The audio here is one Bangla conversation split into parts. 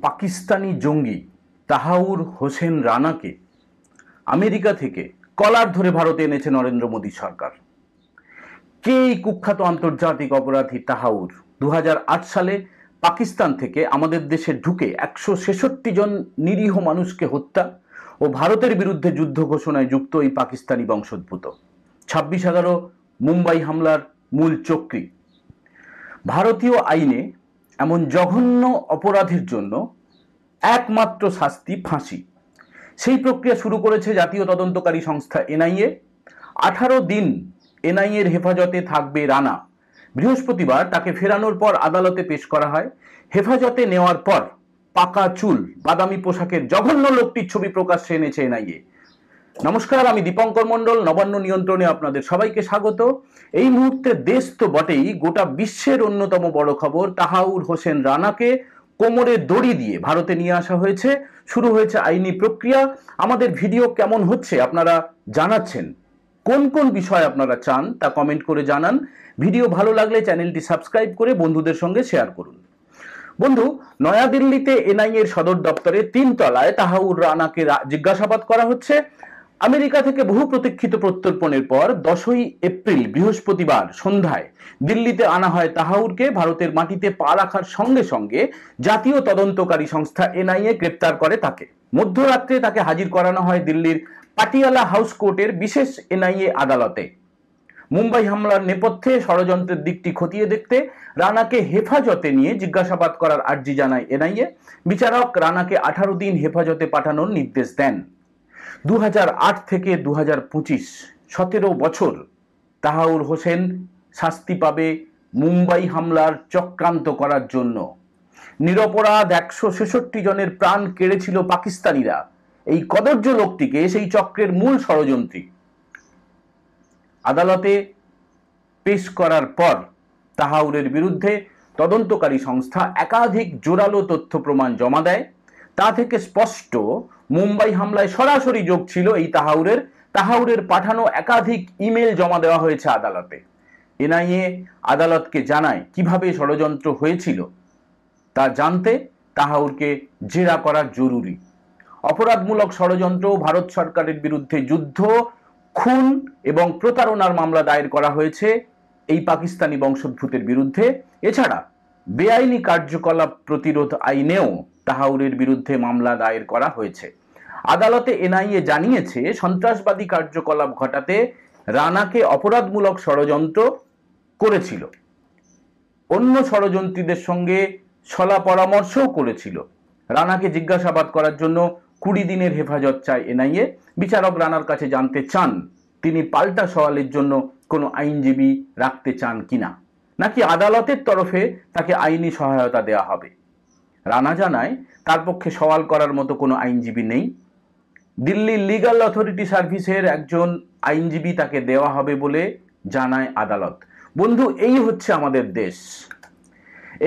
পাকিস্তানি জঙ্গি তাহাউর হোসেন রানাকে আমেরিকা থেকে কলার ধরে ভারতে এনেছে নরেন্দ্র মোদী সরকার। কে এই কুখ্যাত আন্তর্জাতিক অপরাধী তাহাউর? 2008 সালে পাকিস্তান থেকে আমাদের দেশে ঢুকে 166 জন নিরীহ মানুষকে হত্যা ও ভারতের বিরুদ্ধে যুদ্ধ ঘোষণায় যুক্ত এই পাকিস্তানি বংশোদ্ভূত 26/11 মুম্বাই হামলার মূল চক্রী। ভারতীয় আইনে এমন জঘন্য অপরাধের জন্য একমাত্র শাস্তি ফাঁসি। সেই প্রক্রিয়া শুরু করেছে জাতীয় তদন্তকারী সংস্থা এনআইএ। 18 দিন এনআইএর হেফাজতে থাকবে রানা। বৃহস্পতিবার তাকে ফেরানোর পর আদালতে পেশ করা হয়। হেফাজতে নেওয়ার পর পাকা চুল, বাদামি পোশাকের জঘন্য লোকটির ছবি প্রকাশ্যে এনেছে এনআইএ। নমস্কার, আমি দীপঙ্কর মণ্ডল। নবান্ন নিয়ন্ত্রণে আপনাদের সবাইকে স্বাগত। এই মুহূর্তে দেশ তো বটেই, গোটা বিশ্বের অন্যতম বড় খবর, তাহাউর হোসেন রানাকে কোমরে দড়ি দিয়ে ভারতে নিয়ে আসা হয়েছে। শুরু হয়েছে আইনি প্রক্রিয়া। আমাদের ভিডিও কেমন হচ্ছে আপনারা জানাচ্ছেন। কোন কোন বিষয় আপনারা চান তা কমেন্ট করে জানান। ভিডিও ভালো লাগলে চ্যানেলটি সাবস্ক্রাইব করে বন্ধুদের সঙ্গে শেয়ার করুন। বন্ধু, নয়াদিল্লিতে এনআইএর সদর দপ্তরে 3 তলায় তাহাউর রানাকে জিজ্ঞাসাবাদ করা হচ্ছে। আমেরিকা থেকে বহু প্রতীক্ষিত প্রত্যর্পণের পর 10ই এপ্রিল বৃহস্পতিবার সন্ধ্যায় দিল্লিতে আনা হয় তাহাউরকে। ভারতের মাটিতে পা রাখার সঙ্গে সঙ্গে জাতীয় তদন্তকারী সংস্থা এনআইএ গ্রেপ্তার করে তাকে। মধ্যরাত্রে তাকে হাজির করানো হয় দিল্লির পাটিয়ালা হাউস কোর্টের বিশেষ এনআইএ আদালতে। মুম্বাই হামলার নেপথ্যে ষড়যন্ত্রের দিকটি খতিয়ে দেখতে রানাকে হেফাজতে নিয়ে জিজ্ঞাসাবাদ করার আর্জি জানায় এনআইএ। বিচারক রানাকে 18 দিন হেফাজতে পাঠানোর নির্দেশ দেন। 2008 থেকে 2025 17 বছর তাহাউর হোসেন শাস্তি পাবে মুম্বাই হামলার চক্রান্ত করার জন্য। নিরপরাধ 166 জনের প্রাণ কেড়েছিল পাকিস্তানিরা। এই কদর্য লোকটিকে সেই চক্রের মূল ষড়যন্ত্রী। আদালতে পেশ করার পর তাহাউরের বিরুদ্ধে তদন্তকারী সংস্থা একাধিক জোরালো তথ্য প্রমাণ জমা দেয়। তা থেকে স্পষ্ট মুম্বাই হামলায় সরাসরি যোগ ছিল এই তাহাউরের পাঠানো একাধিক ইমেল জমা দেওয়া হয়েছে আদালতে। এনআইএ আদালতকে জানায় কিভাবে ষড়যন্ত্র হয়েছিল তা জানতে তাহাউরকে জেরা করা জরুরি। অপরাধমূলক ষড়যন্ত্র, ভারত সরকারের বিরুদ্ধে যুদ্ধ, খুন এবং প্রতারণার মামলা দায়ের করা হয়েছে এই পাকিস্তানি বংশোদ্ভূতের বিরুদ্ধে। এছাড়া বেআইনি কার্যকলাপ প্রতিরোধ আইনেও তাহাউরের বিরুদ্ধে মামলা দায়ের করা হয়েছে। আদালতে এনআইএ জানিয়েছে সন্ত্রাসবাদী কার্যকলাপ ঘটাতে রানাকে অপরাধমূলক ষড়যন্ত্র করেছিল, অন্য ষড়যন্ত্রীদের সঙ্গে ছলা পরামর্শও করেছিল। রানাকে জিজ্ঞাসাবাদ করার জন্য 20 দিনের হেফাজত চায় এনআইএ। বিচারক রানার কাছে জানতে চান তিনি পাল্টা সওয়ালের জন্য কোনো আইনজীবী রাখতে চান কিনা, নাকি আদালতের তরফে তাকে আইনি সহায়তা দেওয়া হবে। রানা জানায় তার পক্ষে সওয়াল করার মতো কোনো আইনজীবী নেই। দিল্লি লিগ্যাল অথরিটি সার্ভিসের একজন আইনজীবী তাকে দেওয়া হবে বলে জানায় আদালত। বন্ধু, এই হচ্ছে আমাদের দেশ।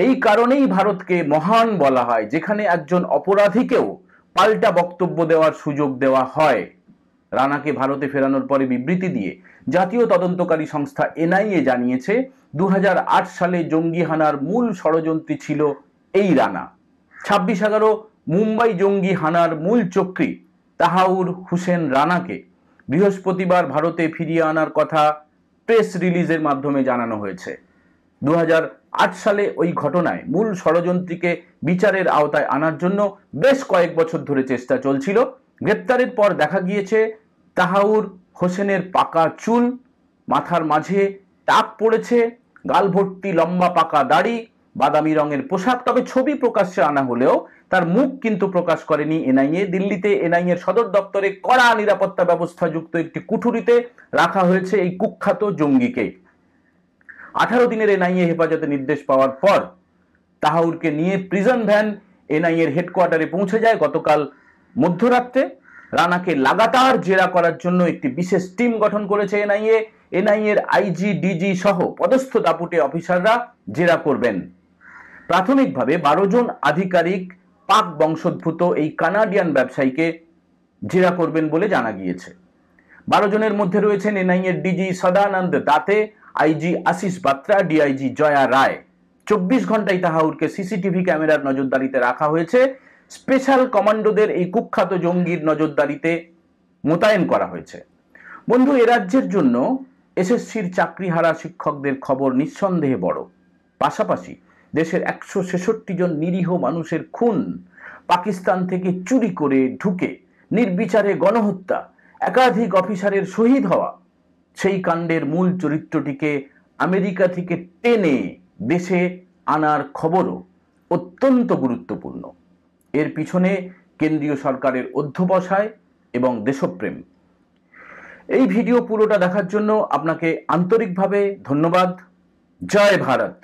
এই কারণেই ভারতকে মহান বলা হয়, যেখানে একজন অপরাধীকেও পাল্টা বক্তব্য দেওয়ার সুযোগ দেওয়া হয়। রানাকে ভারতে ফেরানোর পরে বিবৃতি দিয়ে জাতীয় তদন্তকারী সংস্থা এনআইএ জানিয়েছে 2008 সালে জঙ্গি হানার মূল ষড়যন্ত্রী ছিল এই রানা। 26/11 মুম্বাই জঙ্গি হানার মূল চক্রী তাহাউর হোসেন রানাকে বৃহস্পতিবার ভারতে ফিরিয়ে আনার কথা প্রেস রিলিজের মাধ্যমে জানানো হয়েছে। 2008 সালে ওই ঘটনায় মূল ষড়যন্ত্রীকে বিচারের আওতায় আনার জন্য বেশ কয়েক বছর ধরে চেষ্টা চলছিল। গ্রেপ্তারের পর দেখা গিয়েছে তাহাউর হোসেনের পাকা চুল, মাথার মাঝে টাক পড়েছে, গাল ভর্তি লম্বা পাকা দাড়ি, বাদামি রঙের পোশাক। তবে ছবি প্রকাশ্যে আনা হলেও তার মুখ কিন্তু প্রকাশ করেনি এনআইএ। দিল্লিতে এনআইএর সদর দপ্তরে কড়া নিরাপত্তা ব্যবস্থা যুক্ত একটি কুঠুরিতে রাখা হয়েছে এই কুখ্যাত জঙ্গিকে। 18 দিনের এনআইএ হেফাজতে নির্দেশ পাওয়ার পর তাহাউরকে নিয়ে প্রিজন ভ্যান এনআইএর হেডকোয়ার্টারে পৌঁছে যায় গতকাল মধ্যরাত্রে। রানাকে লাগাতার জেরা করার জন্য একটি বিশেষ টিম গঠন করেছে এনআইএ। এনআইএর আইজি, ডিজি সহ পদস্থ দাপুটে অফিসাররা জেরা করবেন। প্রাথমিকভাবে 12 জন আধিকারিক পাক বংশোদ্ভূত এই কানাডিয়ান ব্যবসায়ীকে জেরা করবেন বলে জানা গিয়েছে। 12 জনের মধ্যে রয়েছেন এনআইএর ডিজি সদানন্দ দাতে, আইজি আশিস বাত্রা, ডিআইজি জয়া রায়। 24 ঘন্টায় তাহাউরকে সিসিটিভি ক্যামেরার নজরদারিতে রাখা হয়েছে। স্পেশাল কমান্ডোদের এই কুখ্যাত জঙ্গির নজরদারিতে মোতায়েন করা হয়েছে। বন্ধু, এ রাজ্যের জন্য এসএসসির চাকরিহারা শিক্ষকদের খবর নিঃসন্দেহে বড়। পাশাপাশি দেশের 166 জন নিরীহ মানুষের খুন, পাকিস্তান থেকে চুরি করে ঢুকে নির্বিচারে গণহত্যা, একাধিক অফিসারের শহীদ হওয়া, সেই কাণ্ডের মূল চরিত্রটিকে আমেরিকা থেকে টেনে দেশে আনার খবরও অত্যন্ত গুরুত্বপূর্ণ। এর পিছনে কেন্দ্রীয় সরকারের অধ্যবসায় এবং দেশপ্রেম। এই ভিডিও পুরোটা দেখার জন্য আপনাকে আন্তরিকভাবে ধন্যবাদ। জয় ভারত।